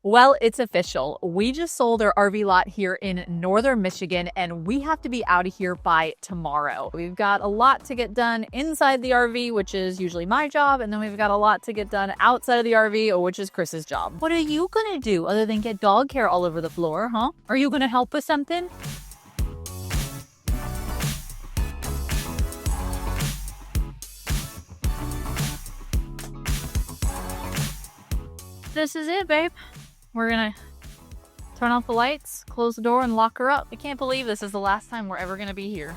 Well, it's official. We just sold our RV lot here in northern Michigan, and we have to be out of here by tomorrow. We've got a lot to get done inside the RV, which is usually my job, and then we've got a lot to get done outside of the RV, which is Chris's job. What are you gonna do other than get dog hair all over the floor, huh? Are you gonna help with something? This is it, babe. We're gonna turn off the lights, close the door, and lock her up. I can't believe this is the last time we're ever gonna be here.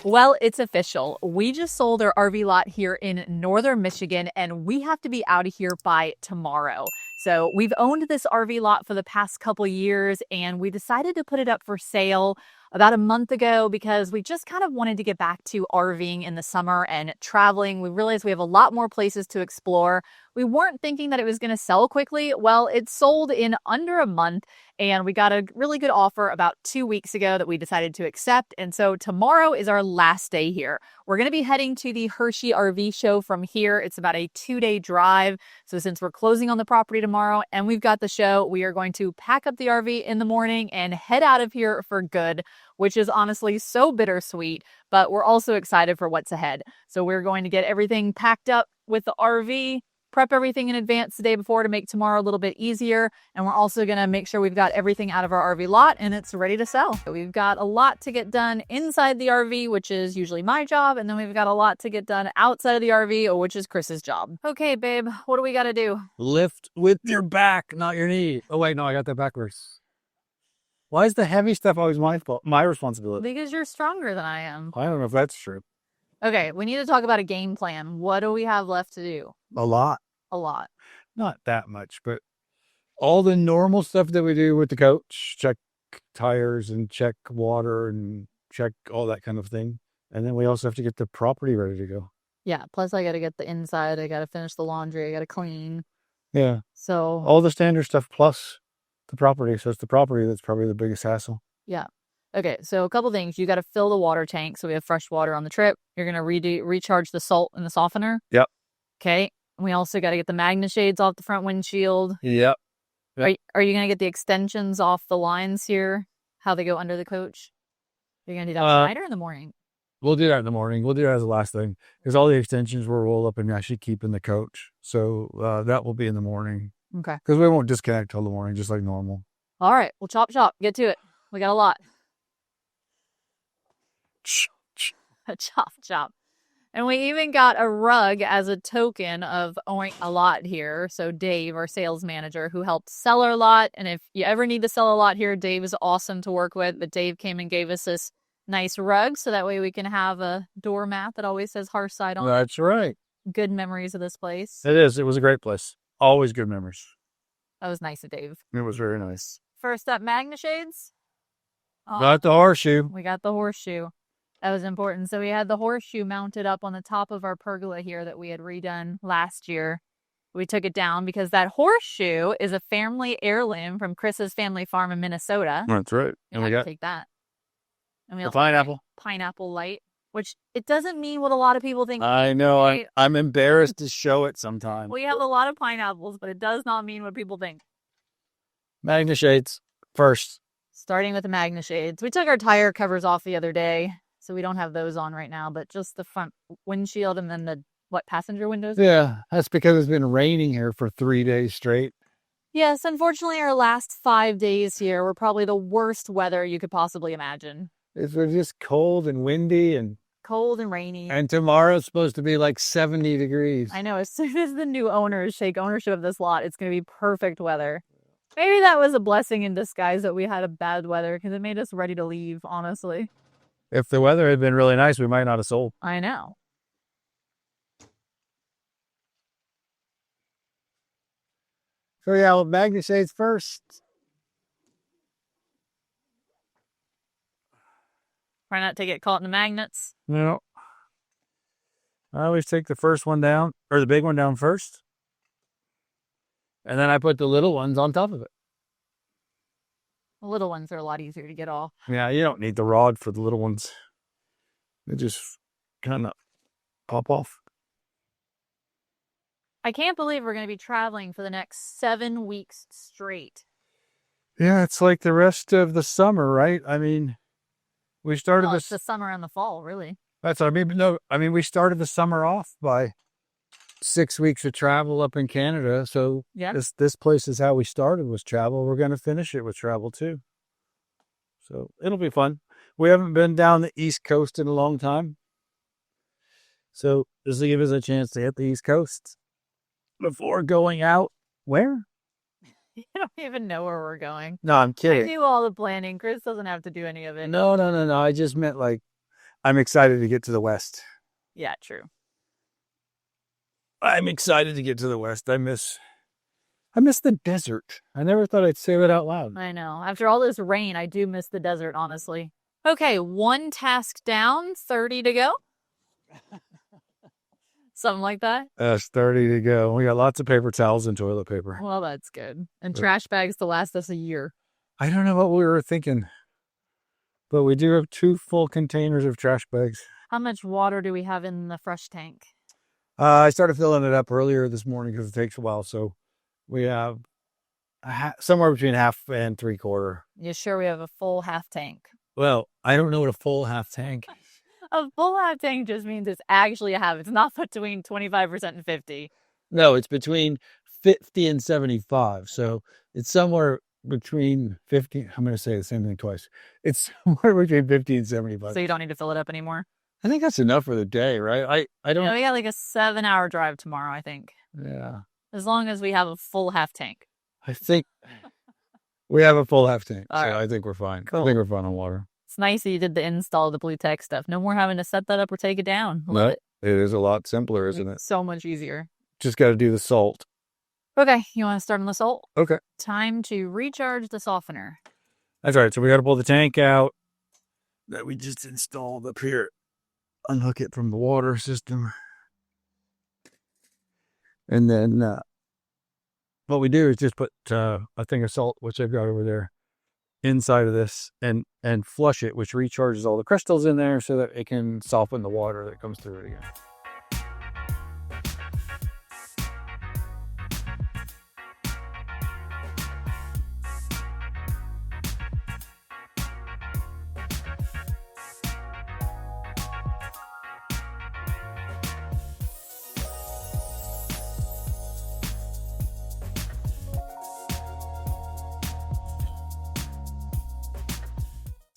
Well, it's official. We just sold our RV lot here in northern Michigan, and we have to be out of here by tomorrow. So we've owned this RV lot for the past couple years, and we decided to put it up for sale about a month ago because we just kind of wanted to get back to RVing in the summer and traveling. We realized we have a lot more places to explore. We weren't thinking that it was going to sell quickly. Well, it sold in under a month, and we got a really good offer about 2 weeks ago that we decided to accept. And so tomorrow is our last day here. We're going to be heading to the Hershey RV show from here. It's about a 2-day drive. So since we're closing on the property tomorrow and we've got the show, we are going to pack up the RV in the morning and head out of here for good, which is honestly so bittersweet, but we're also excited for what's ahead. So we're going to get everything packed up with the RV, prep everything in advance the day before to make tomorrow a little bit easier. And we're also going to make sure we've got everything out of our RV lot and it's ready to sell. We've got a lot to get done inside the RV, which is usually my job. And then we've got a lot to get done outside of the RV, which is Chris's job. Okay, babe, what do we got to do? Lift with your back, not your knee. Oh, wait, no, I got that backwards. Why is the heavy stuff always my responsibility? Because you're stronger than I am. I don't know if that's true. Okay, we need to talk about a game plan. What do we have left to do? A lot. A lot. Not that much, but all the normal stuff that we do with the coach, check tires and check water and check all that kind of thing. And then we also have to get the property ready to go. Yeah, plus I got to get the inside. I got to finish the laundry. I got to clean. Yeah. So all the standard stuff plus the property. So it's the property that's probably the biggest hassle. Yeah. Okay, so a couple things. You got to fill the water tank so we have fresh water on the trip. You're going to recharge the salt in the softener. Yep. Okay. We also got to get the magnet shades off the front windshield. Yep. Are you going to get the extensions off the lines here? How they go under the coach? You're going to do that tonight or in the morning? We'll do that in the morning. We'll do that as the last thing. Because all the extensions will roll up and actually keep in the coach. So that will be in the morning. Okay. Because we won't disconnect till the morning, just like normal. All right. Well, chop. Get to it. We got a lot. Chop. And we even got a rug as a token of owning a lot here. So Dave, our sales manager, who helped sell our lot. And if you ever need to sell a lot here, Dave is awesome to work with. But Dave came and gave us this nice rug. So that way we can have a doormat that always says Hearthside on it. That's right. Good memories of this place. It is. It was a great place. Always good memories. That was nice of Dave. It was very nice. First up, magnet shades. Got the horseshoe. We got the horseshoe. That was important. So we had the horseshoe mounted up on the top of our pergola here that we had redone last year. We took it down because that horseshoe is a family heirloom from Chris's family farm in Minnesota. That's right. And we got take that. And we the pineapple. Pineapple light, which it doesn't mean what a lot of people think. I know. Right? I'm embarrassed to show it sometime. We have a lot of pineapples, but it does not mean what people think. Magnet shades first. Starting with the magnet shades. We took our tire covers off the other day. So we don't have those on right now, but just the front windshield and then the, passenger windows? Yeah, that's because it's been raining here for 3 days straight. Yes, unfortunately, our last 5 days here were probably the worst weather you could possibly imagine. It's just cold and windy and... Cold and rainy. And tomorrow's supposed to be like 70 degrees. I know, as soon as the new owners take ownership of this lot, it's going to be perfect weather. Maybe that was a blessing in disguise that we had a bad weather because it made us ready to leave, honestly. If the weather had been really nice, we might not have sold. I know. So yeah, well, magnet shades first. Try not to get caught in the magnets. No. I always take the first one down, or the big one down first. And then I put the little ones on top of it. The little ones are a lot easier to get off. Yeah, you don't need the rod for the little ones. They just kind of pop off. I can't believe we're going to be traveling for the next 7 weeks straight. Yeah, it's like the rest of the summer, right? I mean, we started Well, it's this. the summer and the fall, really. That's I mean, no, I mean we started the summer off by 6 weeks of travel up in Canada. So Yeah. this place is how we started, was travel. We're going to finish it with travel too. So it'll be fun. We haven't been down the East Coast in a long time. So this will give us a chance to hit the East Coast before going out. Where? You don't even know where we're going. No, I'm I kidding. do all the planning. Kris doesn't have to do any of it. No. I just meant like, I'm excited to get to the West. Yeah, true. I'm excited to get to the West. I miss the desert. I never thought I'd say that out loud. I know. After all this rain, I do miss the desert, honestly. Okay, 1 task down, 30 to go. Something like that. That's 30 to go. We got lots of paper towels and toilet paper. Well, that's good. And trash bags to last us a year. I don't know what we were thinking, but we do have 2 full containers of trash bags. How much water do we have in the fresh tank? I started filling it up earlier this morning because it takes a while. So we have somewhere between half and 3/4. You sure we have a full half tank? Well, I don't know what a full half tank. A full half tank just means it's actually a half. It's not between 25% and 50. No, it's between 50 and 75. So it's somewhere between 50. I'm going to say the same thing twice. It's somewhere between 50 and 75. So you don't need to fill it up anymore? I think that's enough for the day, right? I don't. You know, we got like a 7-hour drive tomorrow, I think. Yeah. As long as we have a full half tank. I think we have a full half tank. All so right. I think we're fine. Cool. I think we're fine on water. It's nice that you did the install of the blue tech stuff. No more having to set that up or take it down. Love it. It is a lot simpler, isn't it? So much easier. Just got to do the salt. Okay, you want to start on the salt? Okay. Time to recharge the softener. That's right. So we got to pull the tank out that we just installed up here. Unhook it from the water system. And then what we do is just put a thing of salt, which I've got over there, inside of this and flush it, which recharges all the crystals in there so that it can soften the water that comes through it again.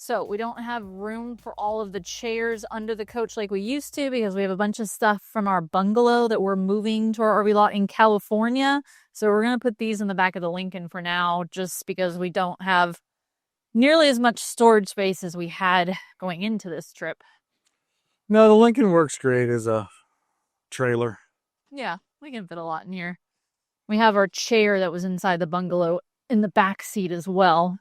So we don't have room for all of the chairs under the coach like we used to because we have a bunch of stuff from our bungalow that we're moving to our RV lot in California. So we're going to put these in the back of the Lincoln for now just because we don't have nearly as much storage space as we had going into this trip. No, the Lincoln works great as a trailer. Yeah, we can fit a lot in here. We have our chair that was inside the bungalow in the back seat as well.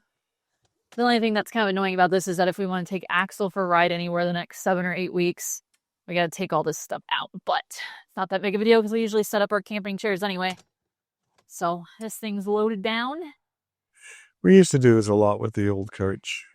The only thing that's kind of annoying about this is that if we want to take Axel for a ride anywhere the next 7 or 8 weeks, we got to take all this stuff out. But it's not that big of a deal because we usually set up our camping chairs anyway. So this thing's loaded down. We used to do this a lot with the old coach.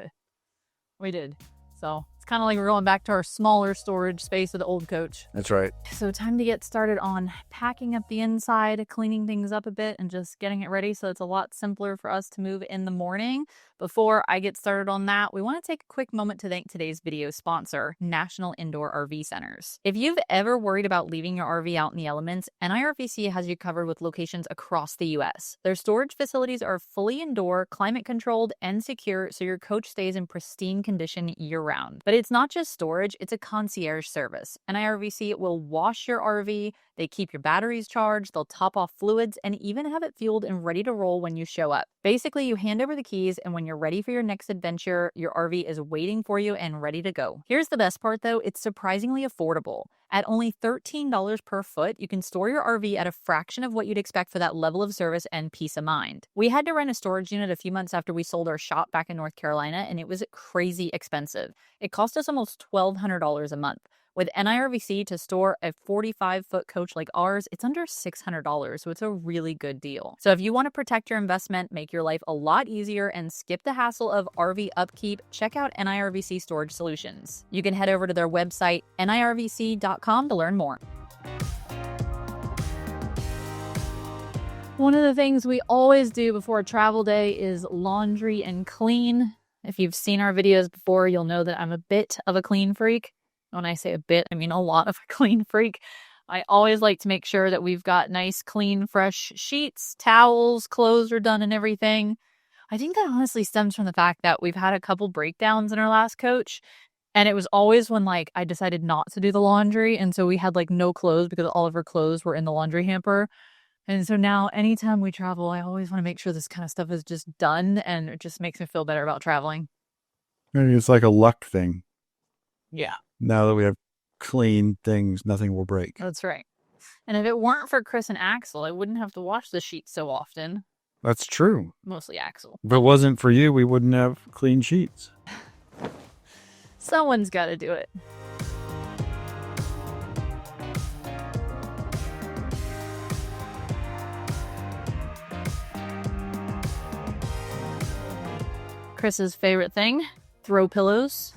We did. So it's kind of like we're going back to our smaller storage space with the old coach. That's right. So time to get started on packing up the inside, cleaning things up a bit, and just getting it ready so it's a lot simpler for us to move in the morning. Before I get started on that, we want to take a quick moment to thank today's video sponsor, National Indoor RV Centers. If you've ever worried about leaving your RV out in the elements, NIRVC has you covered with locations across the U.S. Their storage facilities are fully indoor, climate controlled, and secure so your coach stays in pristine condition year-round. But it's not just storage, it's a concierge service. NIRVC will wash your RV, they keep your batteries charged, they'll top off fluids, and even have it fueled and ready to roll when you show up. Basically, you hand over the keys, and when you're ready for your next adventure, your RV is waiting for you and ready to go. Here's the best part though, it's surprisingly affordable. At only $13 per foot, you can store your RV at a fraction of what you'd expect for that level of service and peace of mind. We had to rent a storage unit a few months after we sold our shop back in North Carolina, and it was crazy expensive. It cost us almost $1,200 a month. With NIRVC to store a 45-foot coach like ours, it's under $600, so it's a really good deal. So if you want to protect your investment, make your life a lot easier, and skip the hassle of RV upkeep, check out NIRVC Storage Solutions. You can head over to their website, nirvc.com, to learn more. One of the things we always do before a travel day is laundry and clean. If you've seen our videos before, you'll know that I'm a bit of a clean freak. When I say a bit, I mean a lot of a clean freak. I always like to make sure that we've got nice, clean, fresh sheets, towels, clothes are done and everything. I think that honestly stems from the fact that we've had a couple breakdowns in our last coach. And it was always when like I decided not to do the laundry. And so we had like no clothes because all of our clothes were in the laundry hamper. And so now anytime we travel, I always want to make sure this kind of stuff is just done. And it just makes me feel better about traveling. Maybe it's like a luck thing. Yeah. Now that we have clean things, nothing will break. That's right. And if it weren't for Kris and Axel, I wouldn't have to wash the sheets so often. That's true. Mostly Axel. If it wasn't for you, we wouldn't have clean sheets. Someone's got to do it. Kris's favorite thing, throw pillows.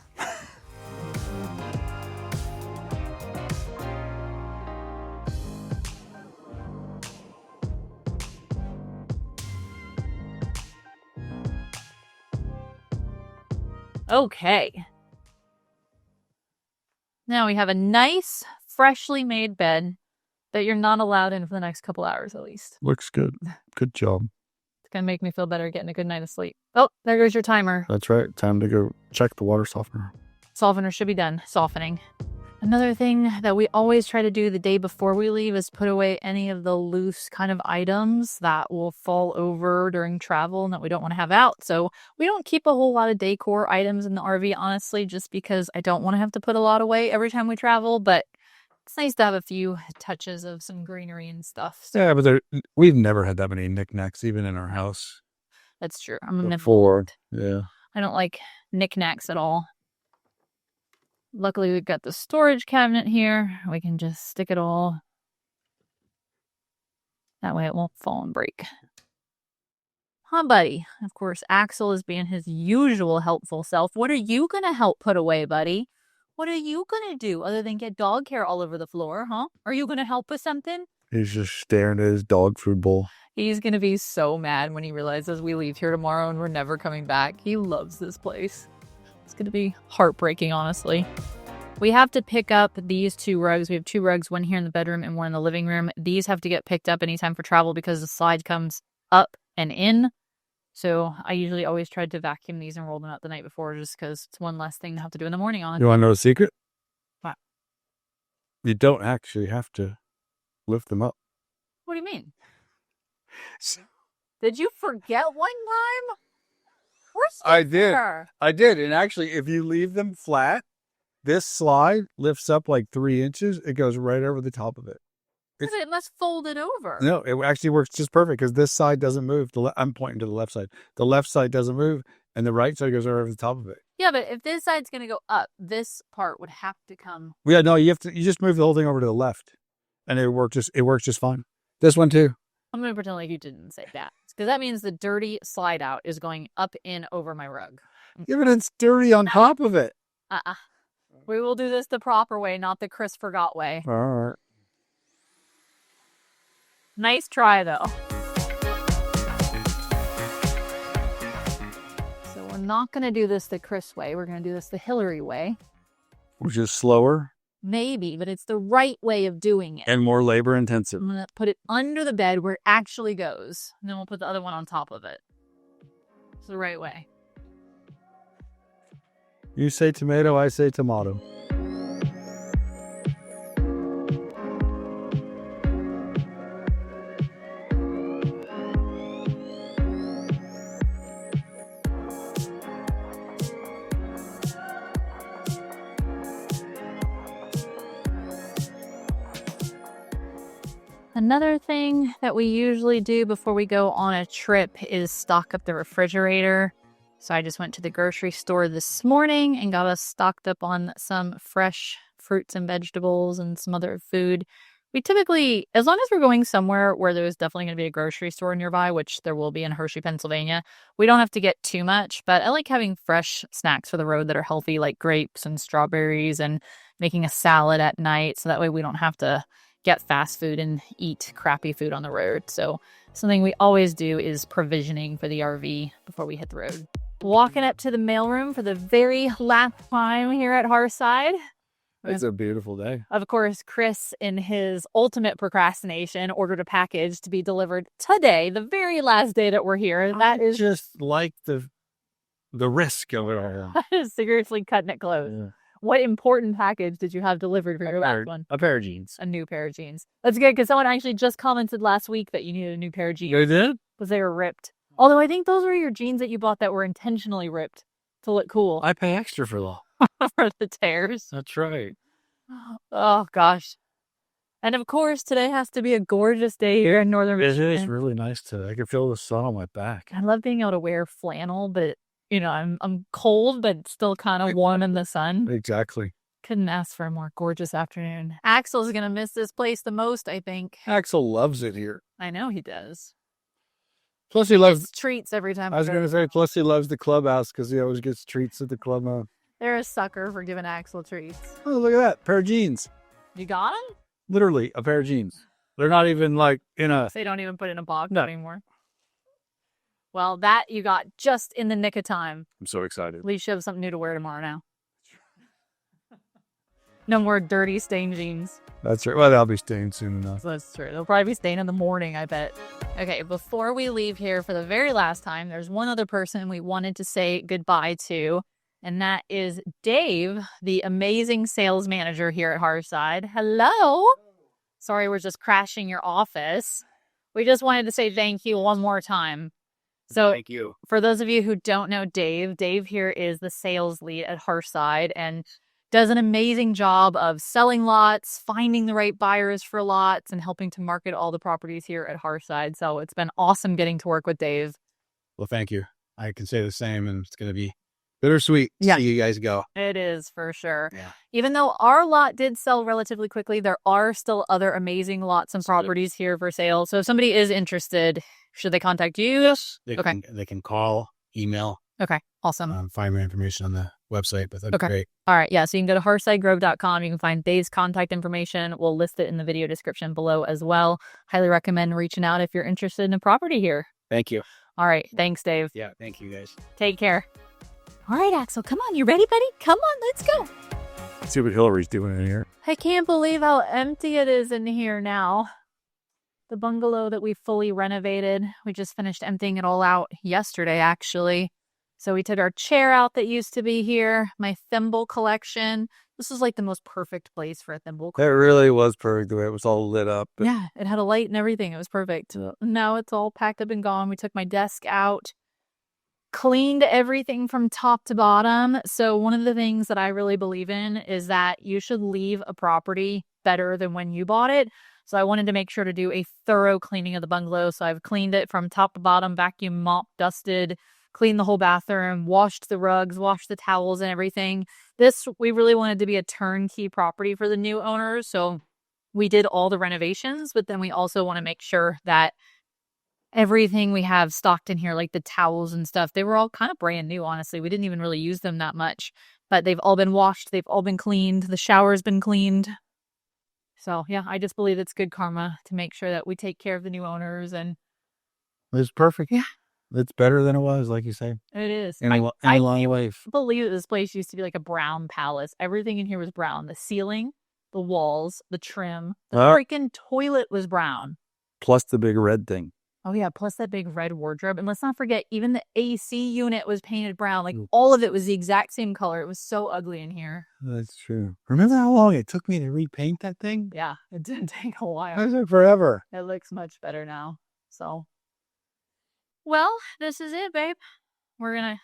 Okay. Now we have a nice, freshly made bed that you're not allowed in for the next couple hours at least. Looks good. Good job. It's going to make me feel better getting a good night of sleep. Oh, there goes your timer. That's right. Time to go check the water softener. Softener should be done. Softening. Another thing that we always try to do the day before we leave is put away any of the loose kind of items that will fall over during travel and that we don't want to have out. So we don't keep a whole lot of decor items in the RV, honestly, just because I don't want to have to put a lot away every time we travel. But it's nice to have a few touches of some greenery and stuff. So Yeah, but we've never had that many knickknacks, even in our house. that's true. I'm a Before. Yeah. I don't like knickknacks at all. Luckily, we've got the storage cabinet here. We can just stick it all. That way it won't fall and break. Huh, buddy? Of course, Axel is being his usual helpful self. What are you going to help put away, buddy? What are you going to do other than get dog hair all over the floor, huh? Are you going to help with something? He's just staring at his dog food bowl. He's going to be so mad when he realizes we leave here tomorrow and we're never coming back. He loves this place. It's going to be heartbreaking, honestly. We have to pick up these two rugs. We have two rugs, one here in the bedroom and one in the living room. These have to get picked up anytime for travel because the slide comes up and in. So I usually always try to vacuum these and roll them out the night before just because it's one less thing to have to do in the morning on. You want to know the secret? What? You don't actually have to lift them up. What do you mean? Did you forget one time? I did. And actually, if you leave them flat, this slide lifts up like 3 inches. It goes right over the top of it. But it must fold it over. No, it actually works just perfect because this side doesn't move. I'm pointing to the left side. The left side doesn't move, and the right side goes right over the top of it. Yeah, but if this side's going to go up, this part would have to come. Yeah, no, you just move the whole thing over to the left, and it works just fine. This one too. I'm going to pretend like you didn't say that because that means the dirty slide out is going up in over my rug. Yeah, but it's dirty on top of it. We will do this the proper way, not the Kris forgot way. All right. Nice try, though. So we're not going to do this the Kris way. We're going to do this the Hillary way. Which is slower. Maybe, but it's the right way of doing it. And more labor intensive. I'm going to put it under the bed where it actually goes. And then we'll put the other one on top of it. It's the right way. You say tomato, I say tomato. Another thing that we usually do before we go on a trip is stock up the refrigerator. So I just went to the grocery store this morning and got us stocked up on some fresh fruits and vegetables and some other food. We typically, as long as we're going somewhere where there's definitely going to be a grocery store nearby, which there will be in Hershey, Pennsylvania, we don't have to get too much. But I like having fresh snacks for the road that are healthy, like grapes and strawberries, and making a salad at night. So that way we don't have to get fast food and eat crappy food on the road. So Something we always do is provisioning for the RV before we hit the road. Walking up to the mailroom for the very last time here at Hearthside. It's a beautiful day. Of course, Kris, in his ultimate procrastination, ordered a package to be delivered today, the very last day that we're here. That is just like the risk of it all. That is seriously cutting it close. Yeah. What important package did you have delivered for your last one? A pair of jeans. A new pair of jeans. That's good, because someone actually just commented last week that you needed a new pair of jeans. You did? Because they were ripped. Although I think those were your jeans that you bought that were intentionally ripped to look cool. I pay extra for them. For the tears. That's right. Oh, gosh. And of course, today has to be a gorgeous day here in Northern Michigan. It is really nice today. I can feel the sun on my back. I love being able to wear flannel, but, you know, I'm cold, but still kind of warm in the sun. Exactly. Couldn't ask for a more gorgeous afternoon. Axel's going to miss this place the most, I think. Axel loves it here. I know he does. Plus he loves treats every time. I was going to say, plus he loves the clubhouse because he always gets treats at the clubhouse. They're a sucker for giving Axel treats. Oh, look at that. Pair of jeans. You got them? Literally a pair of jeans. They're not even like in a... They don't even put in a box anymore. Well, that you got just in the nick of time. I'm so excited. At least you have something new to wear tomorrow now. No more dirty stained jeans. That's right. Well, they'll be stained soon enough. That's true. They'll probably be stained in the morning, I bet. Okay, before we leave here for the very last time, there's one other person we wanted to say goodbye to, and that is Dave, the amazing sales manager here at Hearthside. Hello. Sorry, we're just crashing your office. We just wanted to say thank you one more time. So thank you. For those of you who don't know Dave here is the sales lead at Hearthside and does an amazing job of selling lots, finding the right buyers for lots, and helping to market all the properties here at Hearthside. So it's been awesome getting to work with Dave. Well, thank you. I can say the same, and it's going to be bittersweet to see you guys go. It is, for sure. Yeah. Even though our lot did sell relatively quickly, there are still other amazing lots and properties here for sale. So if somebody is interested, should they contact you? Yes. They can call, email. Okay, awesome. Find more information on the website, but that'd be great. All right, yeah, so you can go to hearthsidegrove.com. You can find Dave's contact information. We'll list it in the video description below as well. Highly recommend reaching out if you're interested in a property here. Thank you. All right, thanks, Dave. Yeah, thank you, guys. Take care. All right, Axel, come on. You ready, buddy? Come on, let's go. Let's see what Hillary's doing in here. I can't believe how empty it is in here now. The bungalow that we fully renovated, we just finished emptying it all out yesterday, actually. So we took our chair out that used to be here, my thimble collection. This is like the most perfect place for a thimble collection. It really was perfect the way it was all lit up. Yeah, it had a light and everything. It was perfect. Now it's all packed up and gone. We took my desk out, cleaned everything from top to bottom. So one of the things that I really believe in is that you should leave a property better than when you bought it. So I wanted to make sure to do a thorough cleaning of the bungalow. So I've cleaned it from top to bottom, vacuum, mop, dusted, cleaned the whole bathroom, washed the rugs, washed the towels and everything. We really wanted to be a turnkey property for the new owners. So we did all the renovations, but then we also want to make sure that everything we have stocked in here, like the towels and stuff, they were all kind of brand new, honestly. We didn't even really use them that much, but they've all been washed. They've all been cleaned. The shower's been cleaned. So yeah, I just believe it's good karma to make sure that we take care of the new owners. And it's perfect. Yeah. It's better than it was, like you say. It is. In a long way. I believe that this place used to be like a brown palace. Everything in here was brown. The ceiling, the walls, the trim, the freaking toilet was brown. Plus the big red thing. Oh yeah, plus that big red wardrobe. And let's not forget, even the AC unit was painted brown. Like all of it was the exact same color. It was so ugly in here. That's true. Remember how long it took me to repaint that thing? Yeah, it did take a while. It took forever. It looks much better now. So, well, this is it, babe. We're going to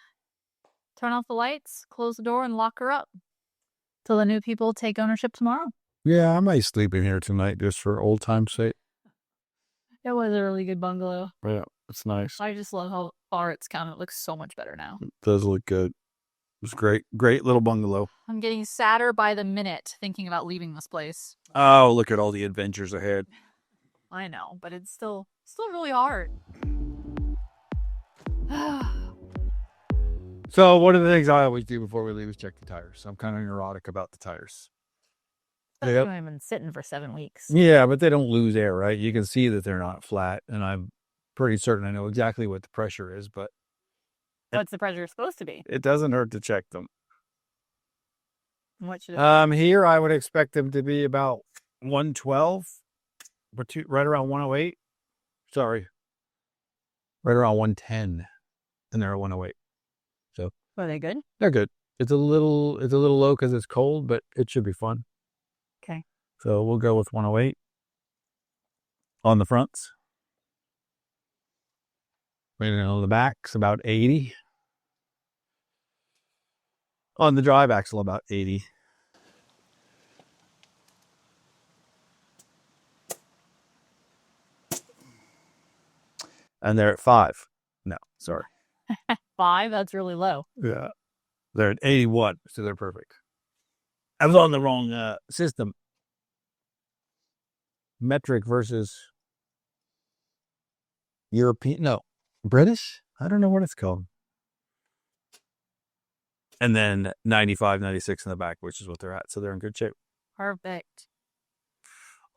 turn off the lights, close the door, and lock her up till the new people take ownership tomorrow. Yeah, I might sleep in here tonight just for old time's sake. It was a really good bungalow. Yeah, it's nice. I just love how far it's come. It looks so much better now. It does look good. It was great. Great little bungalow. I'm getting sadder by the minute thinking about leaving this place. Oh, look at all the adventures ahead. I know, but it's still really hard. So one of the things I always do before we leave is check the tires. I'm kind of neurotic about the tires. Yep. I've been sitting for 7 weeks. Yeah, but they don't lose air, right? You can see that they're not flat, and pretty certain I know exactly what the pressure is, but What's the pressure supposed to be? it doesn't hurt to check them. What should it Here I would expect them to be about 112, but right around 108. Sorry, right around 110, and they're at 108. So Are they good? they're good. It's a little low because it's cold, but it should be fun. Okay. So we'll go with 108 on the fronts. On the back's about 80. On the drive axle, about 80. And they're at 5. No, sorry. 5? That's really low. Yeah. They're at 81, so they're perfect. I was on the wrong system. Metric versus European. No, British? I don't know what it's called. And then 95, 96 in the back, which is what they're at. So they're in good shape. Perfect.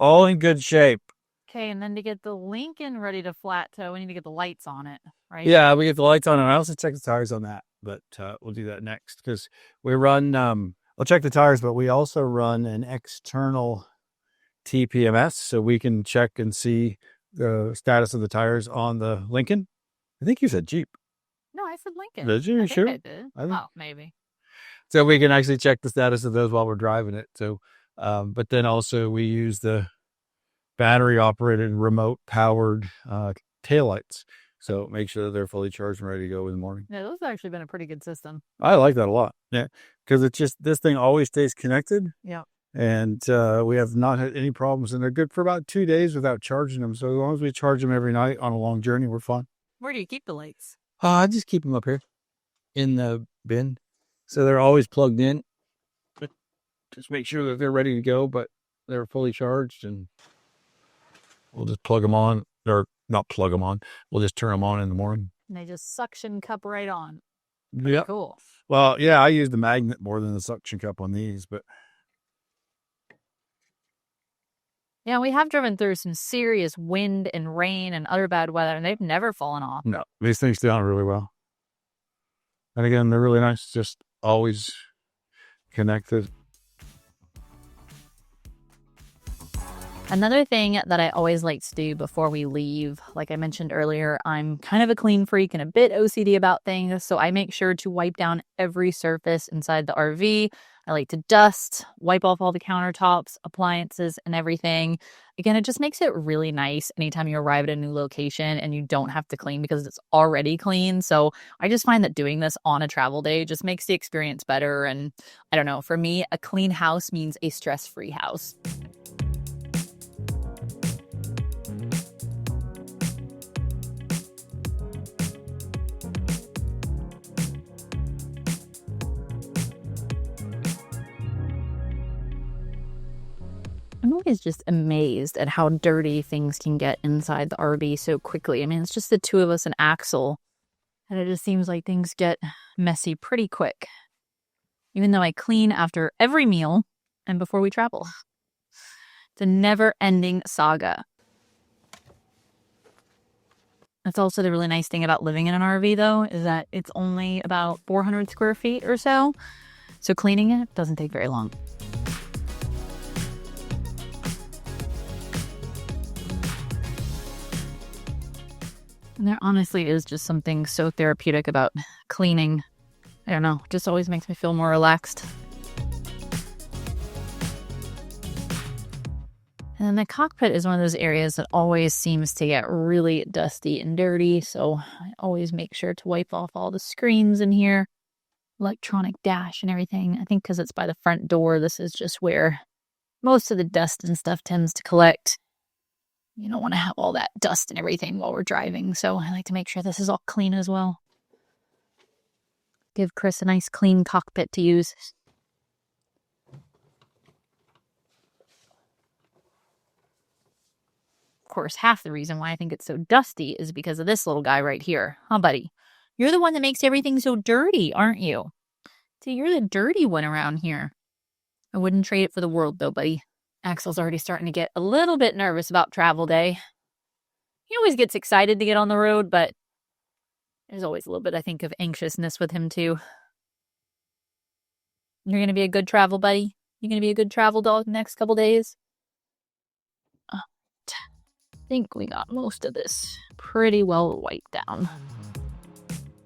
All in good shape. Okay, and then to get the Lincoln ready to flat toe, we need to get the lights on it, right? Yeah, we get the lights on, and I also check the tires on that, but we'll do that next because we run. I'll check the tires, but we also run an external TPMS, so we can check and see the status of the tires on the Lincoln. I think you said Jeep. No, I said Lincoln. Did you? I Sure? think I did. Oh, maybe. So we can actually check the status of those while we're driving it. So, but then also we use the battery operated remote powered taillights. So make sure that they're fully charged and ready to go in the morning. Yeah, those have actually been a pretty good system. I like that a lot. Yeah. Because it's just, this thing always stays connected. Yeah. And we have not had any problems. And they're good for about 2 days without charging them. So as long as we charge them every night on a long journey, we're fine. Where do you keep the lights? I just keep them up here in the bin. So they're always plugged in. But just make sure that they're ready to go, but they're fully charged, and we'll just plug them on, or not plug them on. We'll just turn them on in the morning. And they just suction cup right on. Yeah. Cool. Well, yeah, I use the magnet more than the suction cup on these, but. Yeah, we have driven through some serious wind and rain and other bad weather, and they've never fallen off. No, these things stay on really well. And again, they're really nice, just always connected. Another thing that I always like to do before we leave, like I mentioned earlier, I'm kind of a clean freak and a bit OCD about things, so I make sure to wipe down every surface inside the RV. I like to dust, wipe off all the countertops, appliances, and everything. Again, it just makes it really nice anytime you arrive at a new location and you don't have to clean because it's already clean. So I just find that doing this on a travel day just makes the experience better. And I don't know, for me, a clean house means a stress-free house. I'm always just amazed at how dirty things can get inside the RV so quickly. I mean, it's just the two of us and Axel, and it just seems like things get messy pretty quick. Even though I clean after every meal and before we travel. It's a never-ending saga. That's also the really nice thing about living in an RV, though, is that it's only about 400 square feet or so. So cleaning it doesn't take very long. And there honestly is just something so therapeutic about cleaning. I don't know, it just always makes me feel more relaxed. And then the cockpit is one of those areas that always seems to get really dusty and dirty, so I always make sure to wipe off all the screens in here, electronic dash and everything. I think because it's by the front door, this is just where most of the dust and stuff tends to collect. You don't want to have all that dust and everything while we're driving, so I like to make sure this is all clean as well. Give Kris a nice clean cockpit to use. Of course, half the reason why I think it's so dusty is because of this little guy right here. Huh, buddy? You're the one that makes everything so dirty, aren't you? See, you're the dirty one around here. I wouldn't trade it for the world, though, buddy. Axel's already starting to get a little bit nervous about travel day. He always gets excited to get on the road, but there's always a little bit, I think, of anxiousness with him too. You're going to be a good travel buddy? You're going to be a good travel dog the next couple days? I think we got most of this pretty well wiped down.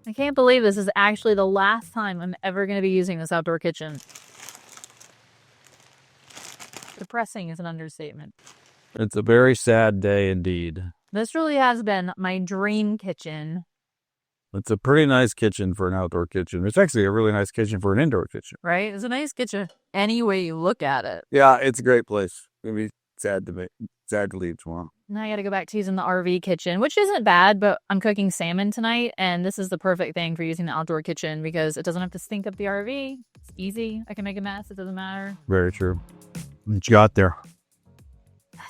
I can't believe this is actually the last time I'm ever going to be using this outdoor kitchen. Depressing is an understatement. It's a very sad day indeed. This really has been my dream kitchen. It's a pretty nice kitchen for an outdoor kitchen. It's actually a really nice kitchen for an indoor kitchen. Right? It's a nice kitchen any way you look at it. Yeah, it's a great place. It'll be sad to leave tomorrow. Now I got to go back to using the RV kitchen, which isn't bad, but I'm cooking salmon tonight, and this is the perfect thing for using the outdoor kitchen because it doesn't have to stink up the RV. It's easy. I can make a mess. It doesn't matter. Very true. What you got there?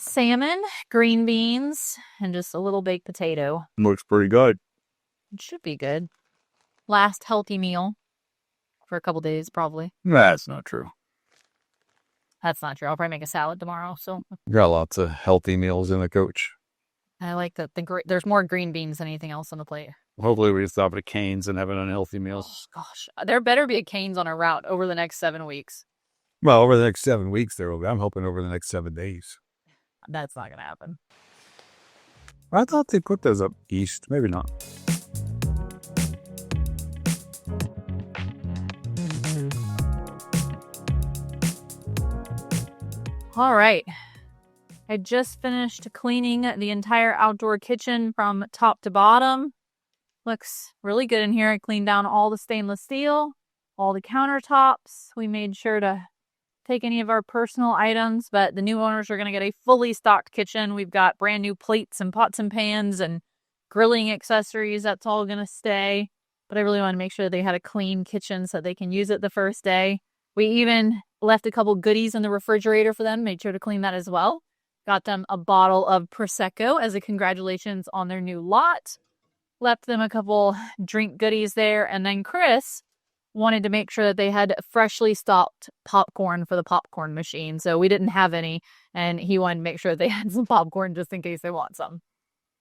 Salmon, green beans, and just a little baked potato. Looks pretty good. It should be good. Last healthy meal for a couple days, probably. That's not true. That's not true. I'll probably make a salad tomorrow. So We got lots of healthy meals in the coach. I like that. There's more green beans than anything else on the plate. Hopefully we stop at Cane's and have an unhealthy meal. Oh, gosh, there better be a Cane's on our route over the next 7 weeks. Well, over the next 7 weeks there will be. I'm hoping over the next 7 days. That's not gonna happen. I thought they put those up east. Maybe not. All right. I just finished cleaning the entire outdoor kitchen from top to bottom. Looks really good in here. I cleaned down all the stainless steel, all the countertops. We made sure to take any of our personal items, but the new owners are going to get a fully stocked kitchen. We've got brand new plates and pots and pans and grilling accessories. That's all going to stay. But I really want to make sure they had a clean kitchen so they can use it the first day. We even left a couple goodies in the refrigerator for them. Made sure to clean that as well. Got them a bottle of Prosecco as a congratulations on their new lot. Left them a couple drink goodies there. And then Kris wanted to make sure that they had freshly stocked popcorn for the popcorn machine. So we didn't have any. And he wanted to make sure they had some popcorn just in case they want some. It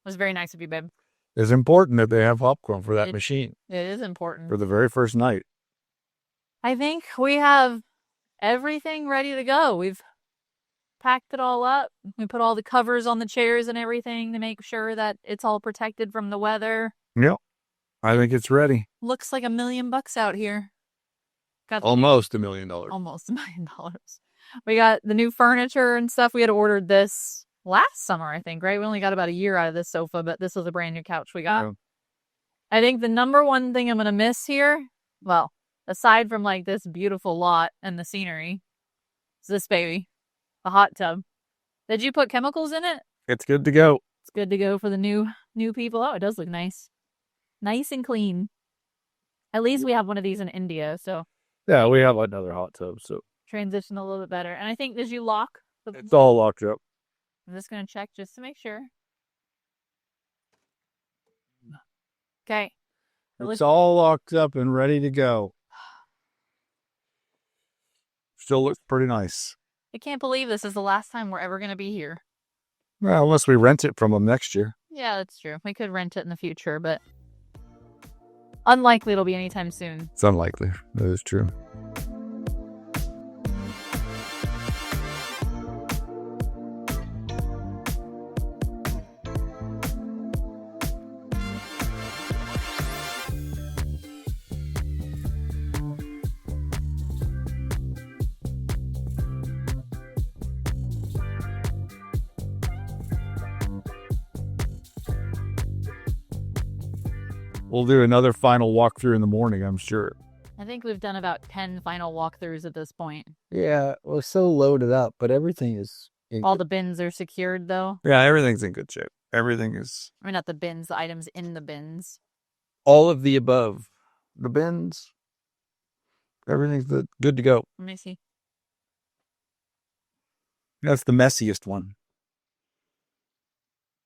was very nice of you, babe. It's important that they have popcorn for that machine. It is important. For the very first night. I think we have everything ready to go. We've packed it all up. We put all the covers on the chairs and everything to make sure that it's all protected from the weather. Yep. I think it's ready. Looks like $1 million out here. Got almost $1 million. Almost $1 million. We got the new furniture and stuff. We had ordered this last summer, I think, right? We only got about a year out of this sofa, but this was a brand new couch we got. Yeah. I think the number one thing I'm going to miss here, well, aside from like this beautiful lot and the scenery, is this baby, the hot tub. Did you put chemicals in it? It's good to go. It's good to go for the new people. Oh, it does look nice. Nice and clean. At least we have one of these in India, so. Yeah, we have another hot tub, so. Transition a little bit better. And I think, did you lock? It's all locked up. I'm just going to check just to make sure. Okay. It's all locked up and ready to go. Still looks pretty nice. I can't believe this is the last time we're ever going to be here. Well, unless we rent it from them next year. Yeah, that's true. We could rent it in the future, but unlikely it'll be anytime soon. It's unlikely. That is true. We'll do another final walkthrough in the morning, I'm sure. I think we've done about 10 final walkthroughs at this point. Yeah, we're so loaded up, but everything is... All the bins are secured, though? Yeah, everything's in good shape. Everything is... I mean, not the bins, the items in the bins. All of the above. The bins. Everything's good to go. Let me see. That's the messiest one.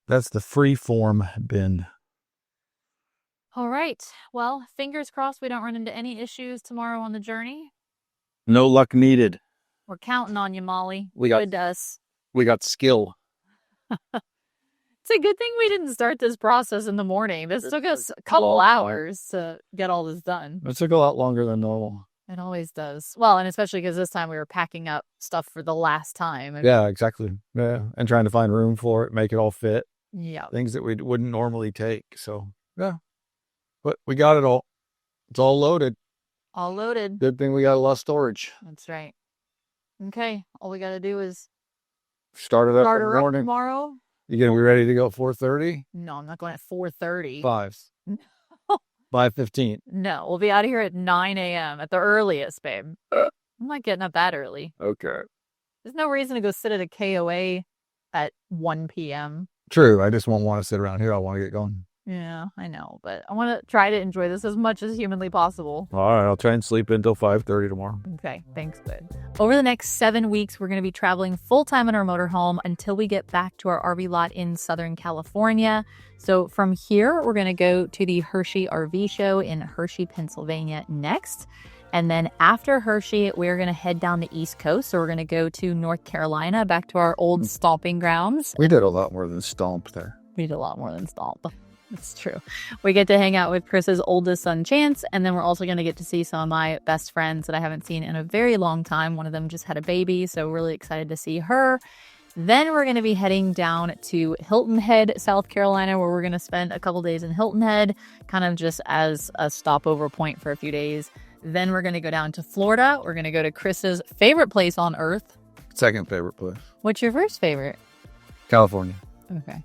That's the free-form bin. All right. Well, fingers crossed we don't run into any issues tomorrow on the journey. No luck needed. We're counting on you, Molly. We got us. We got skill. It's a good thing we didn't start this process in the morning. This took us a couple hours to get all this done. It took a lot longer than normal. It always does. Well, and especially because this time we were packing up stuff for the last time. Yeah, exactly. Yeah, and trying to find room for it, make it all fit. Yeah. Things that we wouldn't normally take. So, yeah. But we got it all. It's all loaded. All loaded. Good thing we got a lot of storage. That's right. Okay. All we got to do is start it up start in the her up morning. tomorrow. You gonna be ready to go at 4:30? No, I'm not going at 4:30. 5s. No. 5:15. No, we'll be out of here at 9 a.m. at the earliest, babe. I'm not getting up that early. Okay. There's no reason to go sit at a KOA at 1 p.m. True. I just won't want to sit around here. I want to get going. Yeah, I know, but I want to try to enjoy this as much as humanly possible. All right. I'll try and sleep until 5:30 tomorrow. Okay, thanks, bud. Over the next 7 weeks, we're going to be traveling full-time in our motorhome until we get back to our RV lot in Southern California. So from here, we're going to go to the Hershey RV show in Hershey, Pennsylvania next. And then after Hershey, we're going to head down the East Coast. So we're going to go to North Carolina, back to our old stomping grounds. We did a lot more than stomp there. We did a lot more than stomp. It's true. We get to hang out with Chris's oldest son, Chance, and then we're also going to get to see some of my best friends that I haven't seen in a very long time. One of them just had a baby, so really excited to see her. Then we're going to be heading down to Hilton Head, South Carolina, where we're going to spend a couple days in Hilton Head, kind of just as a stopover point for a few days. Then we're going to go down to Florida. We're going to go to Chris's favorite place on earth. Second favorite place. What's your first favorite? California. Okay.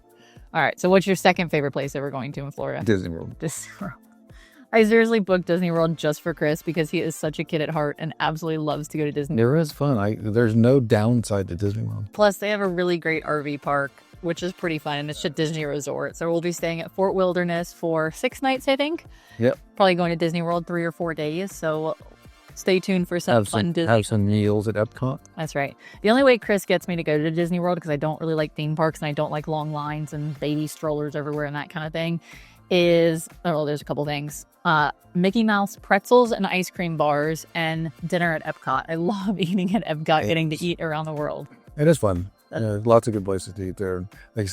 All right. So what's your second favorite place that we're going to in Florida? Disney World. Disney World. I seriously booked Disney World just for Kris because he is such a kid at heart and absolutely loves to go to Disney. It is fun. There's no downside to Disney World. Plus, they have a really great RV park, which is pretty fun, and it's a Disney resort. So we'll be staying at Fort Wilderness for 6 nights, I think. Yep. Probably going to Disney World 3 or 4 days. So stay tuned for some fun Disney. Have some meals at Epcot. That's right. The only way Kris gets me to go to Disney World, because I don't really like theme parks and I don't like long lines and baby strollers everywhere and that kind of thing, is, there's a couple things. Mickey Mouse pretzels and ice cream bars and dinner at Epcot. I love eating at Epcot, getting to eat around the world. It is fun. Lots of good places to eat there.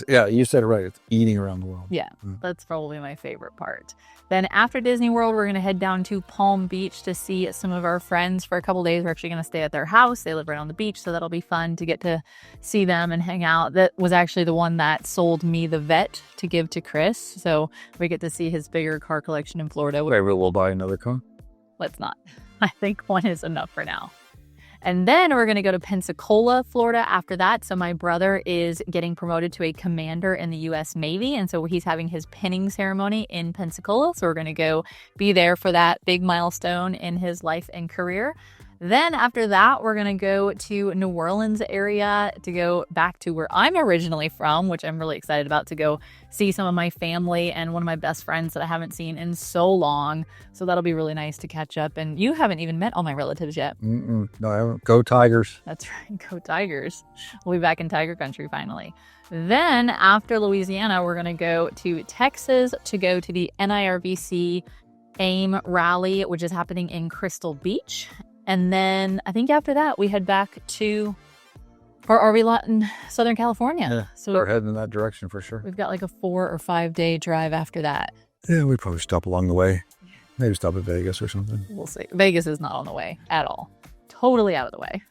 Yeah, you said it right. It's eating around the world. Yeah, that's probably my favorite part. Then after Disney World, we're going to head down to Palm Beach to see some of our friends for a couple days. We're actually going to stay at their house. They live right on the beach, so that'll be fun to get to see them and hang out. That was actually the one that sold me the Vet to give to Kris. So we get to see his bigger car collection in Florida. Maybe we'll buy another car. Let's not. I think one is enough for now. And then we're going to go to Pensacola, Florida after that. So my brother is getting promoted to a commander in the U.S. Navy. And so he's having his pinning ceremony in Pensacola. So we're going to go be there for that big milestone in his life and career. Then after that, we're going to go to New Orleans area to go back to where I'm originally from, which I'm really excited about, to go see some of my family and one of my best friends that I haven't seen in so long. So that'll be really nice to catch up. And you haven't even met all my relatives yet. No, I haven't. Go Tigers. That's right. Go Tigers. We'll be back in Tiger Country finally. Then after Louisiana, we're going to go to Texas to go to the NIRVC AIM rally, which is happening in Crystal Beach. And then I think after that, we head back to our RV lot in Southern California. Yeah, so we're heading in that direction for sure. We've got like a 4 or 5 day drive after that. Yeah, we'd probably stop along the way. Maybe stop at Vegas or something. We'll see. Vegas is not on the way at all. Totally out of the way.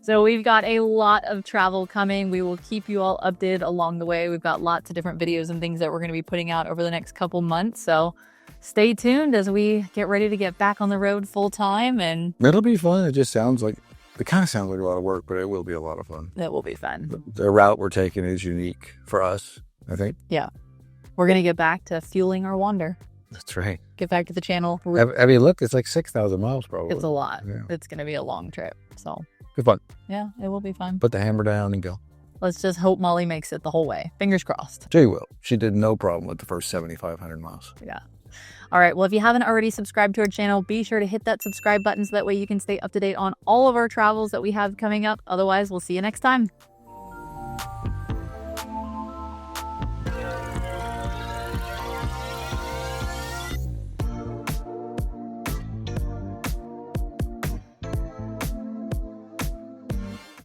So we've got a lot of travel coming. We will keep you all updated along the way. We've got lots of different videos and things that we're going to be putting out over the next couple months. So stay tuned as we get ready to get back on the road full time. And it'll be fun. It just sounds like, it kind of sounds like a lot of work, but it will be a lot of fun. It will be fun. The route we're taking is unique for us, I think. Yeah. We're going to get back to fueling our wander. That's right. Get back to the channel. I mean, look, it's like 6,000 miles probably. It's a lot. Yeah. It's going to be a long trip. So good fun. Yeah, it will be fun. Put the hammer down and go. Let's just hope Molly makes it the whole way. Fingers crossed. She will. She did no problem with the first 7,500 miles. Yeah. All right. Well, if you haven't already subscribed to our channel, be sure to hit that subscribe button so that way you can stay up to date on all of our travels that we have coming up. Otherwise, we'll see you next time.